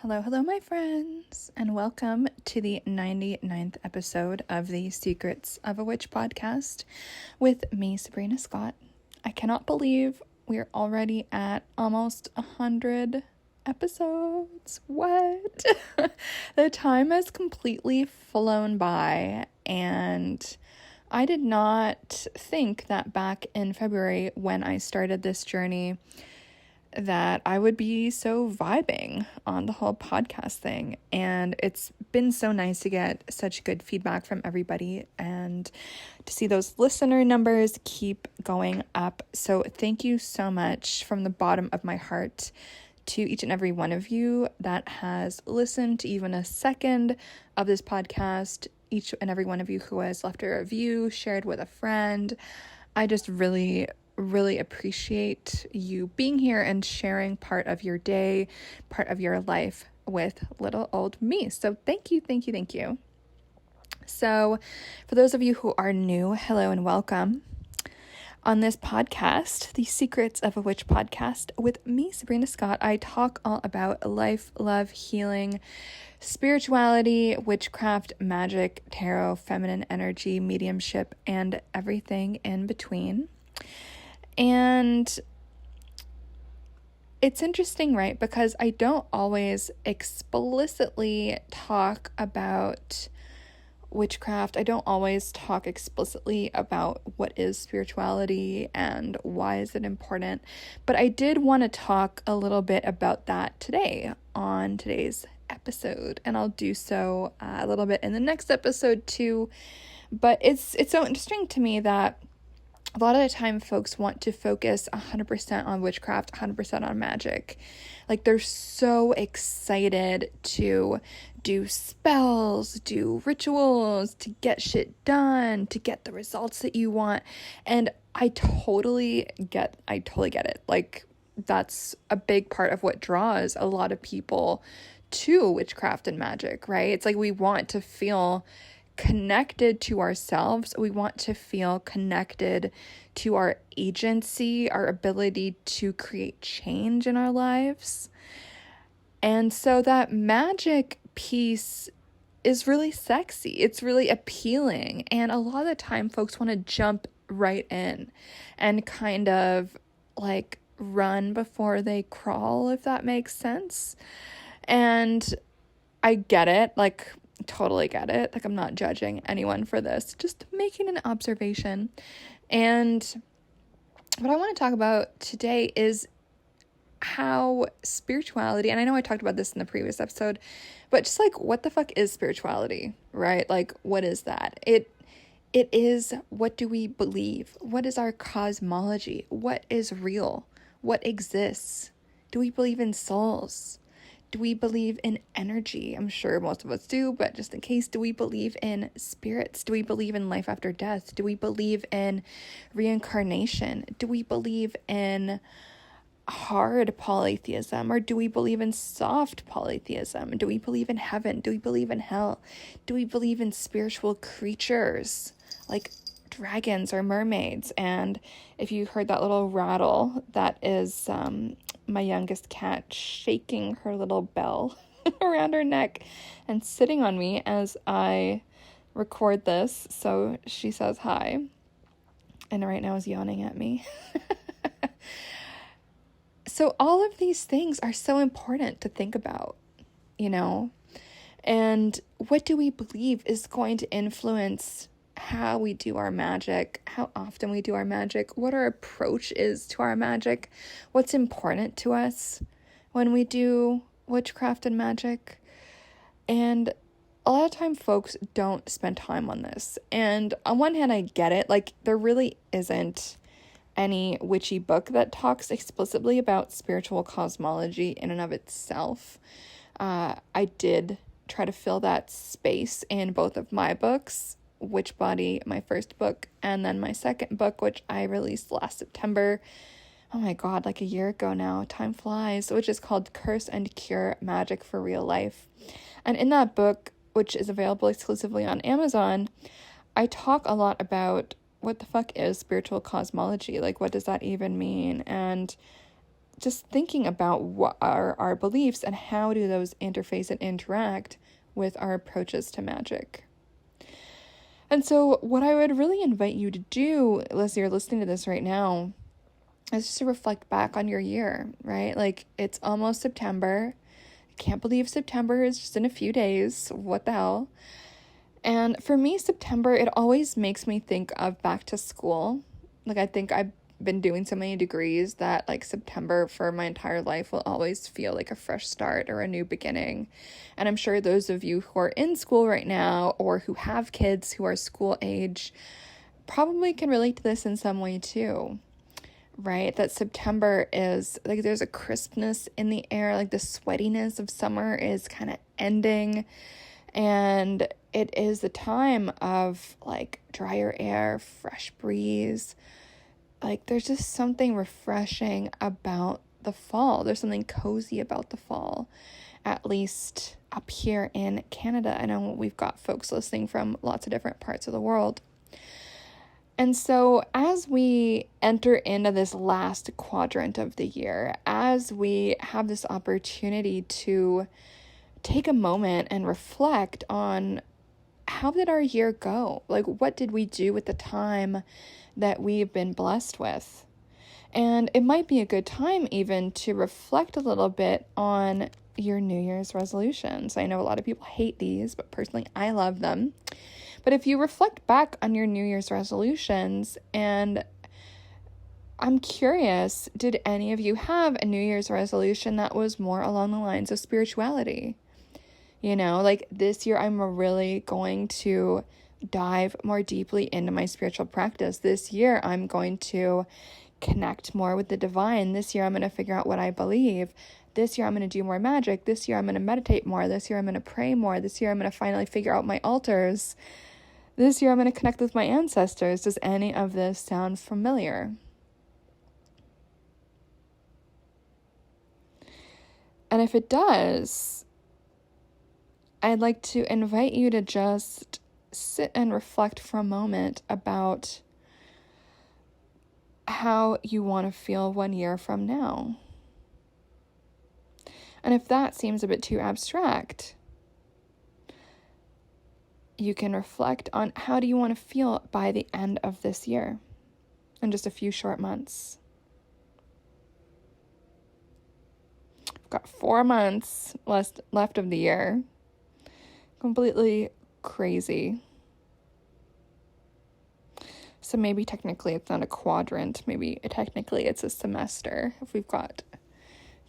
Hello, my friends, and welcome to the 99th episode of the Secrets of a Witch podcast with me, Sabrina Scott. I cannot believe we're already at almost 100 episodes. What? The time has completely flown by, and I did not think that back in February when I started this journey that I would be so vibing on the whole podcast thing. And it's been so nice to get such good feedback from everybody and to see those listener numbers keep going up. So thank you so much from the bottom of my heart to each and every one of you that has listened to even a second of this podcast, each and every one of you who has left a review, shared with a friend. I just really appreciate you being here and sharing part of your day, part of your life with little old me. So thank you. So for those of you who are new, hello and welcome. On this podcast, the Secrets of a Witch podcast with me, Sabrina Scott, I talk all about life, love, healing, spirituality, witchcraft, magic, tarot, feminine energy, mediumship, and everything in between. And it's interesting, right? Because I don't always explicitly talk about witchcraft. I don't always talk explicitly about what is spirituality and why is it important. But I did want to talk a little bit about that today on today's episode. And I'll do so a little bit in the next episode too. But it's so interesting to me that a lot of the time folks want to focus 100% on witchcraft, 100% on magic. Like they're so excited to do spells, do rituals, to get shit done, to get the results that you want. And I totally get it. Like that's a big part of what draws a lot of people to witchcraft and magic, right? It's like we want to feel connected to ourselves. We want to feel connected to our agency, our ability to create change in our lives. And so that magic piece is really sexy. It's really appealing. And a lot of the time folks want to jump right in and kind of like run before they crawl, if that makes sense. And I get it. Like, totally get it. Like, I'm not judging anyone for this, just making an observation. And what I want to talk about today is how spirituality, and I know I talked about this in the previous episode, but just like, what the fuck is spirituality, right? Like, what is that? It is, what do we believe? What is our cosmology? What is real? What exists? Do we believe in souls? Do we believe in energy? I'm sure most of us do, but just in case, do we believe in spirits? Do we believe in life after death? Do we believe in reincarnation? Do we believe in hard polytheism, or do we believe in soft polytheism? Do we believe in heaven? Do we believe in hell? Do we believe in spiritual creatures like dragons or mermaids? And if you heard that little rattle, that is my youngest cat shaking her little bell around her neck and sitting on me as I record this. So she says hi, and right now is yawning at me. So all of these things are so important to think about, you know, and what do we believe is going to influence how we do our magic, how often we do our magic, what our approach is to our magic, what's important to us when we do witchcraft and magic. And a lot of time folks don't spend time on this. And on one hand, I get it. Like, there really isn't any witchy book that talks explicitly about spiritual cosmology in and of itself. I did try to fill that space in both of my books, Witchbody, my first book, and then my second book, which I released last September. Oh my God, like a year ago now. Time flies. Which is called Curse and Cure: Magic for Real Life. And in that book, which is available exclusively on Amazon, I talk a lot about what the fuck is spiritual cosmology? Like, what does that even mean? And just thinking about what are our beliefs and how do those interface and interact with our approaches to magic. And so what I would really invite you to do, as you're listening to this right now, is just to reflect back on your year, right? Like, it's almost September. I can't believe September is just in a few days. What the hell? And for me, September, it always makes me think of back to school. Like, I think I've been doing so many degrees that, like, September for my entire life will always feel like a fresh start or a new beginning. And I'm sure those of you who are in school right now or who have kids who are school age probably can relate to this in some way too, right? That September is, like, there's a crispness in the air, like the sweatiness of summer is kind of ending. And it is the time of, like, drier air, fresh breeze. Like, there's just something refreshing about the fall. There's something cozy about the fall, at least up here in Canada. I know we've got folks listening from lots of different parts of the world. And so as we enter into this last quadrant of the year, as we have this opportunity to take a moment and reflect on how did our year go? Like, what did we do with the time that we've been blessed with? And it might be a good time even to reflect a little bit on your New Year's resolutions. I know a lot of people hate these, but personally, I love them. But if you reflect back on your New Year's resolutions, and I'm curious, did any of you have a New Year's resolution that was more along the lines of spirituality? You know, like, this year I'm really going to dive more deeply into my spiritual practice. This year I'm going to connect more with the divine. This year I'm going to figure out what I believe. This year I'm going to do more magic. This year I'm going to meditate more. This year I'm going to pray more. This year I'm going to finally figure out my altars. This year I'm going to connect with my ancestors. Does any of this sound familiar? And if it does, I'd like to invite you to just sit and reflect for a moment about how you want to feel 1 year from now. And if that seems a bit too abstract, you can reflect on how do you want to feel by the end of this year, in just a few short months. I've got 4 months left of the year. Completely crazy. So maybe technically it's not a quadrant. Maybe technically it's a semester if we've got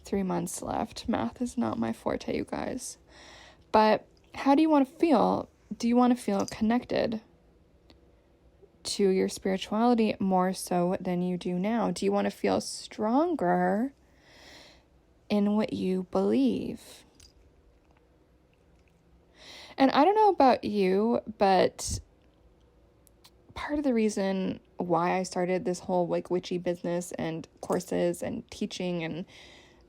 3 months left. Math is not my forte, you guys. But how do you want to feel? Do you want to feel connected to your spirituality more so than you do now? Do you want to feel stronger in what you believe? And I don't know about you, but part of the reason why I started this whole, like, witchy business and courses and teaching and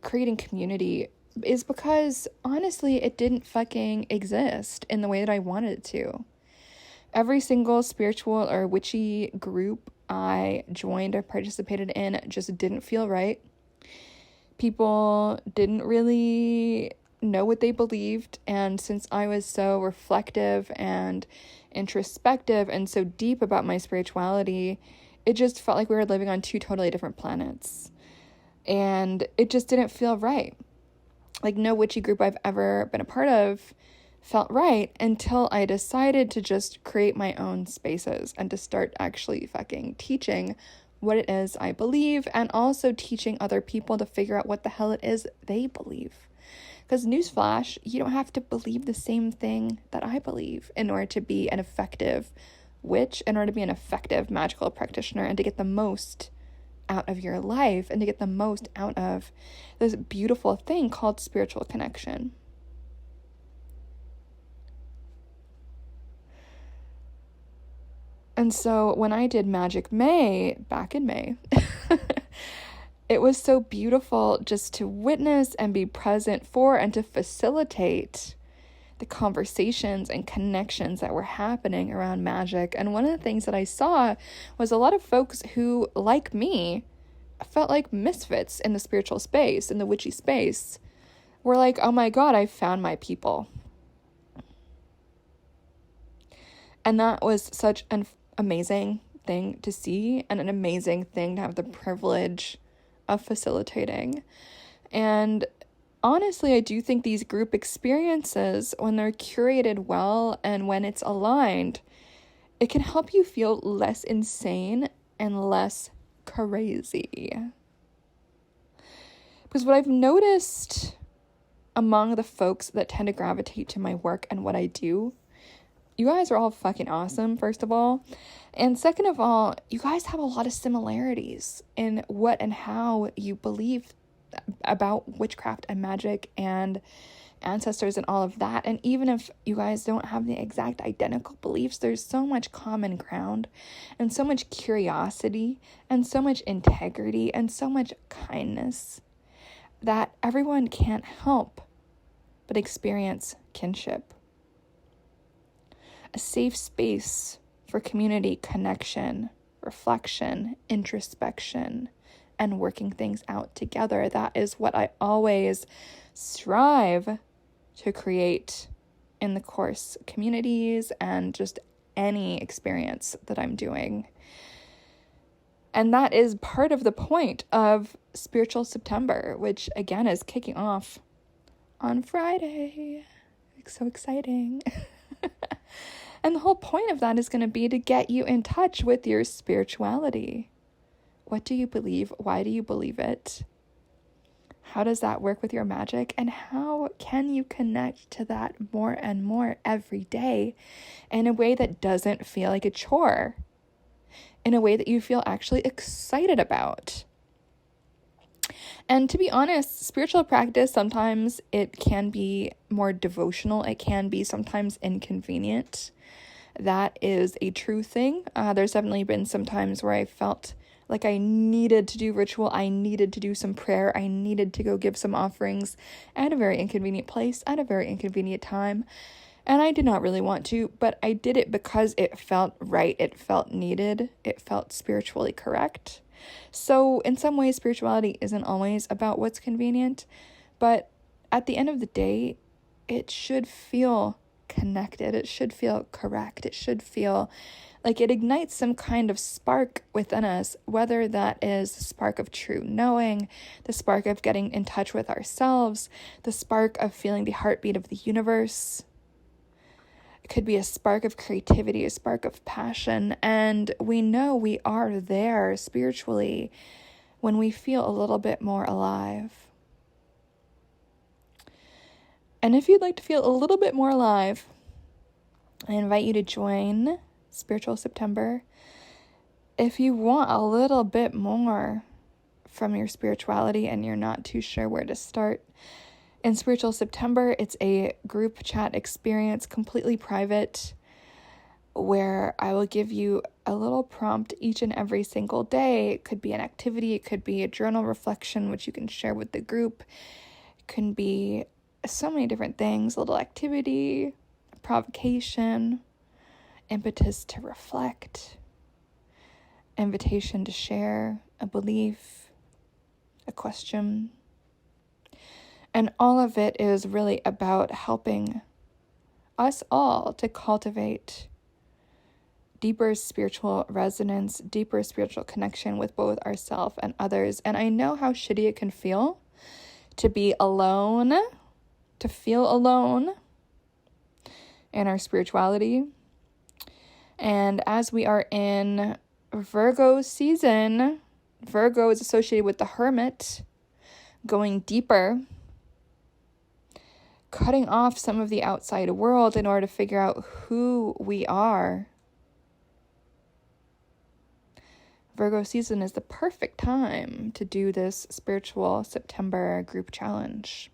creating community is because, honestly, it didn't fucking exist in the way that I wanted it to. Every single spiritual or witchy group I joined or participated in just didn't feel right. People didn't really know what they believed, and since I was so reflective and introspective and so deep about my spirituality, it just felt like we were living on 2 totally different planets, and it just didn't feel right. Like, no witchy group I've ever been a part of felt right until I decided to just create my own spaces and to start actually fucking teaching what it is I believe, and also teaching other people to figure out what the hell it is they believe. Because newsflash, you don't have to believe the same thing that I believe in order to be an effective witch, in order to be an effective magical practitioner, and to get the most out of your life, and to get the most out of this beautiful thing called spiritual connection. And so when I did Magic May, back in May, it was so beautiful just to witness and be present for and to facilitate the conversations and connections that were happening around magic. And one of the things that I saw was a lot of folks who, like me, felt like misfits in the spiritual space, in the witchy space. We're like, oh my God, I found my people. And that was such an amazing thing to see, and an amazing thing to have the privilege of facilitating. And honestly, I do think these group experiences, when they're curated well and when it's aligned, it can help you feel less insane and less crazy. Because what I've noticed among the folks that tend to gravitate to my work and what I do, you guys are all fucking awesome, first of all. And second of all, you guys have a lot of similarities in what and how you believe about witchcraft and magic and ancestors and all of that. And even if you guys don't have the exact identical beliefs, there's so much common ground and so much curiosity and so much integrity and so much kindness that everyone can't help but experience kinship. A safe space for community connection, reflection, introspection, and working things out together. That is what I always strive to create in the course communities and just any experience that I'm doing. And that is part of the point of Spiritual September, which again is kicking off on Friday. It's so exciting. And the whole point of that is going to be to get you in touch with your spirituality. What do you believe? Why do you believe it? How does that work with your magic? And how can you connect to that more and more every day in a way that doesn't feel like a chore? In a way that you feel actually excited about? And to be honest, spiritual practice, sometimes it can be more devotional. It can be sometimes inconvenient. That is a true thing. There's definitely been some times where I felt like I needed to do ritual. I needed to do some prayer. I needed to go give some offerings at a very inconvenient place, at a very inconvenient time. And I did not really want to, but I did it because it felt right. It felt needed. It felt spiritually correct. So in some ways, spirituality isn't always about what's convenient, but at the end of the day, it should feel connected. It should feel correct. It should feel like it ignites some kind of spark within us, whether that is the spark of true knowing, the spark of getting in touch with ourselves, the spark of feeling the heartbeat of the universe. It could be a spark of creativity, a spark of passion, and we know we are there spiritually when we feel a little bit more alive. And if you'd like to feel a little bit more alive, I invite you to join Spiritual September. If you want a little bit more from your spirituality and you're not too sure where to start, in Spiritual September, it's a group chat experience, completely private, where I will give you a little prompt each and every single day. It could be an activity, it could be a journal reflection, which you can share with the group. It can be so many different things, a little activity, a provocation, impetus to reflect, invitation to share a belief, a question. And all of it is really about helping us all to cultivate deeper spiritual resonance, deeper spiritual connection with both ourselves and others. And I know how shitty it can feel to be alone, to feel alone in our spirituality. And as we are in Virgo season, Virgo is associated with the hermit, going deeper, cutting off some of the outside world in order to figure out who we are. Virgo season is the perfect time to do this Spiritual September group challenge.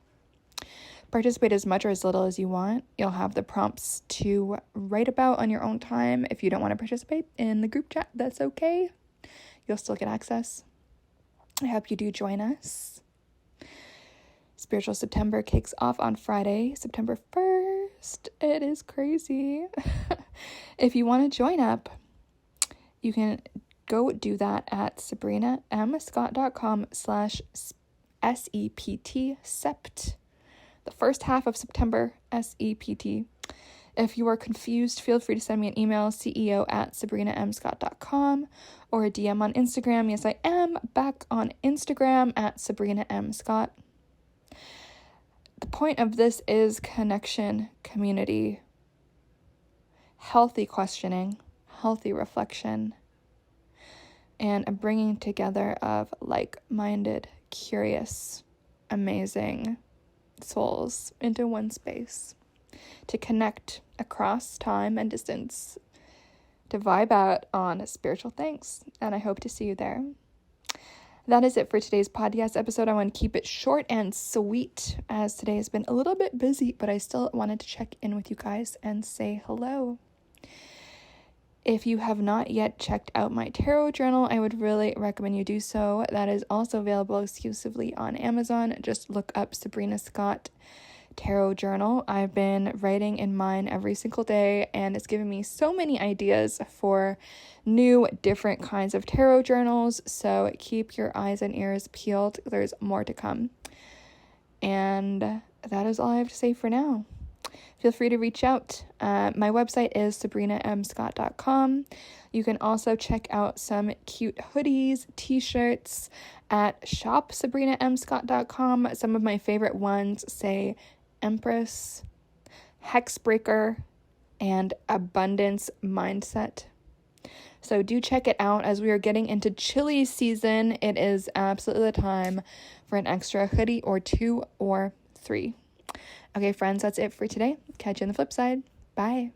Participate as much or as little as you want. You'll have the prompts to write about on your own time. If you don't want to participate in the group chat, that's okay. You'll still get access. I hope you do join us. Spiritual September kicks off on Friday, September 1st. It is crazy. If you want to join up, you can go do that at sabrinamscott.com/SEPT, SEPT. The first half of September, SEPT. If you are confused, feel free to send me an email, ceo@sabrinamscott.com, or a DM on Instagram. Yes, I am back on Instagram at sabrinamscott. The point of this is connection, community, healthy questioning, healthy reflection, and a bringing together of like-minded, curious, amazing souls into one space to connect across time and distance, to vibe out on spiritual things, and I hope to see you there. That is it for today's podcast episode. I want to keep it short and sweet, as today has been a little bit busy, but I still wanted to check in with you guys and say hello. If you have not yet checked out my tarot journal, I would really recommend you do so. That is also available exclusively on Amazon. Just look up Sabrina Scott Tarot Journal. I've been writing in mine every single day, and it's given me so many ideas for new, different kinds of tarot journals. So keep your eyes and ears peeled. There's more to come. And that is all I have to say for now. Feel free to reach out. My website is sabrinamscott.com. You can also check out some cute hoodies, t-shirts at shopsabrinamscott.com. Some of my favorite ones say Empress, Hexbreaker, and Abundance Mindset. So do check it out. As we are getting into chilly season, it is absolutely the time for an extra hoodie or 2 or 3. Okay, friends, that's it for today. Catch you on the flip side. Bye.